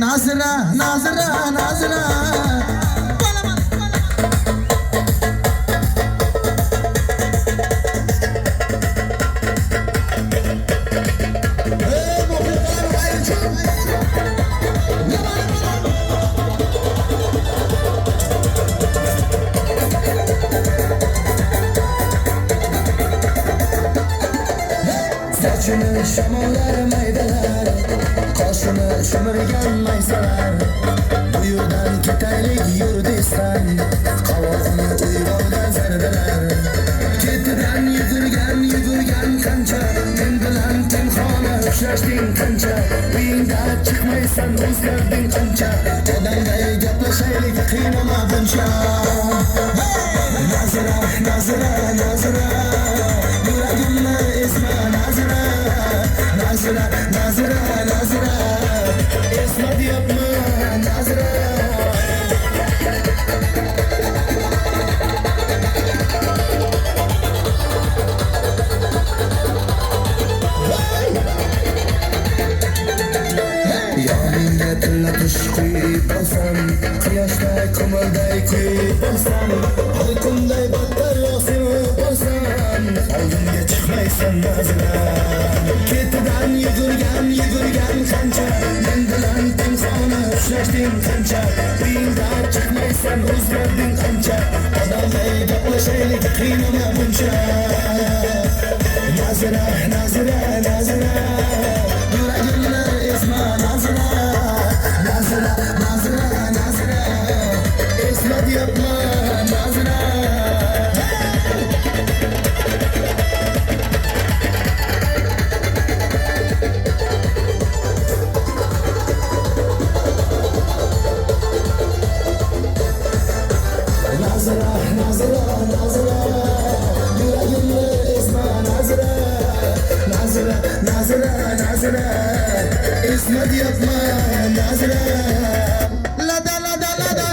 Nazira, Nazira, Nazira. Saçını şamolar maydalar, qoshini shimirgan maysalar. Bu yo'ldan ketaylik yur desam, qovog'ini uyg'ongan zarbalar. Ketidan yugurgan qancha, men bilan tenxona uchrashding qancha. Uyingda chiqmaysan o'zgarding qancha, odamday gaplashaylik qiynama buncha. Nazira, Nazira, Nazira, yuragimni ezma Nazira. Nazira, Nazira, Nazira, esma deyapmi Nazira. Yoningga tilla tush quyib olsam, quyoshday ko'milday kuyib olsam, har kunday battar yo'sinib olsam, oldimga chiqmaysan Nazira. Ketidan yugurgan qancha, men bilan tenxona uchrashding qancha. Uyingda chiqmaysan o'zgarding qancha, odamday gaplashaylik qiynama buncha. Nazira, Nazira, Nazira, yuragimni ezma Nazira. Nazira, Nazira, Nazira, esma deyapmi Nazira. Nazira, Nazira, Nazira, yuragimni ezma Nazira. Nazira, Nazira, Nazira, esma deyapmi Nazira. Lada, lada, lada,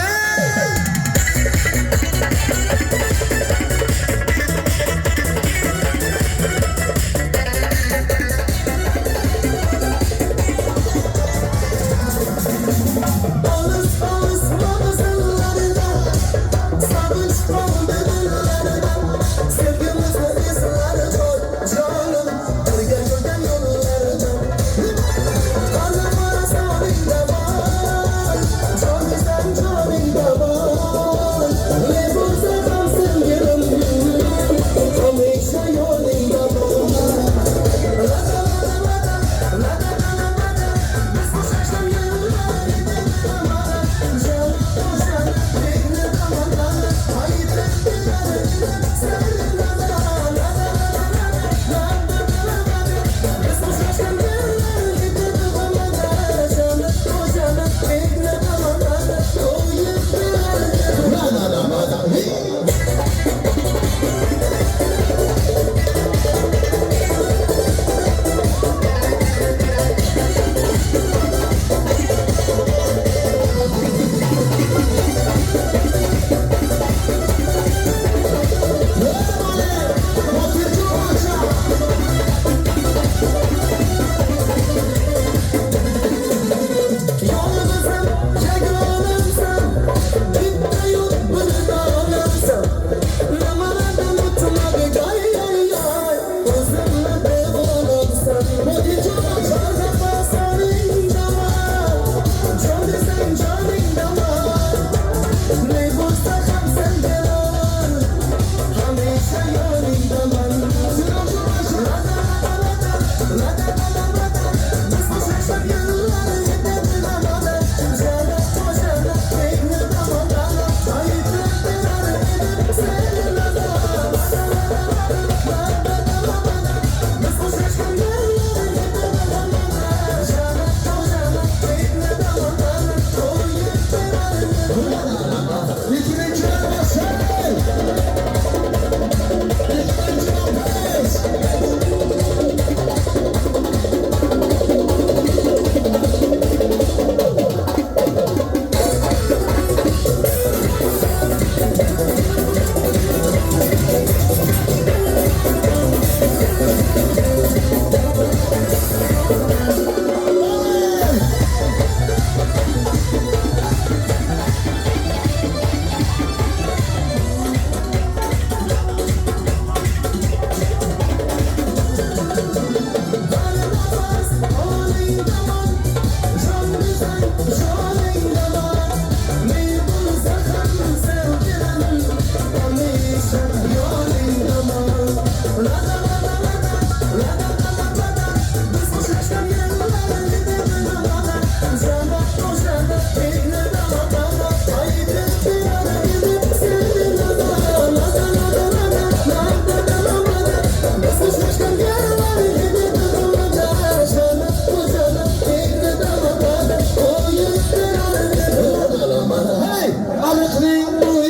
What did you